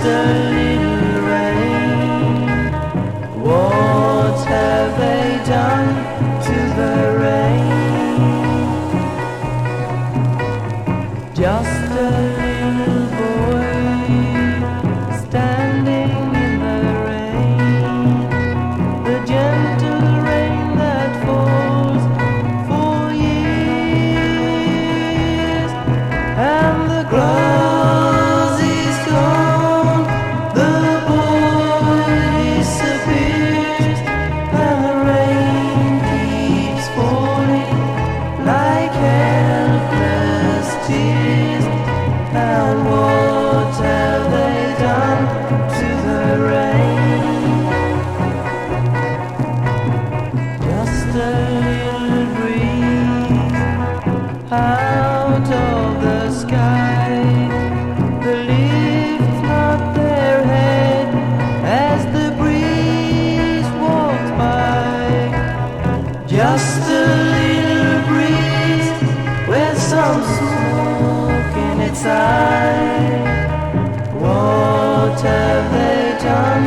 a little rain. What have they done to the rain? Just a little boy standing in the rain, the gentle rain that falls for years, and the grass is gone, the boy disappears, and the rain keeps falling like helpless tears. And what have they done to the rain? Just a little breeze out of the sky, the leaves nod their head as the breeze walks by. Just a little breeze with some smoke in its eye. What have they done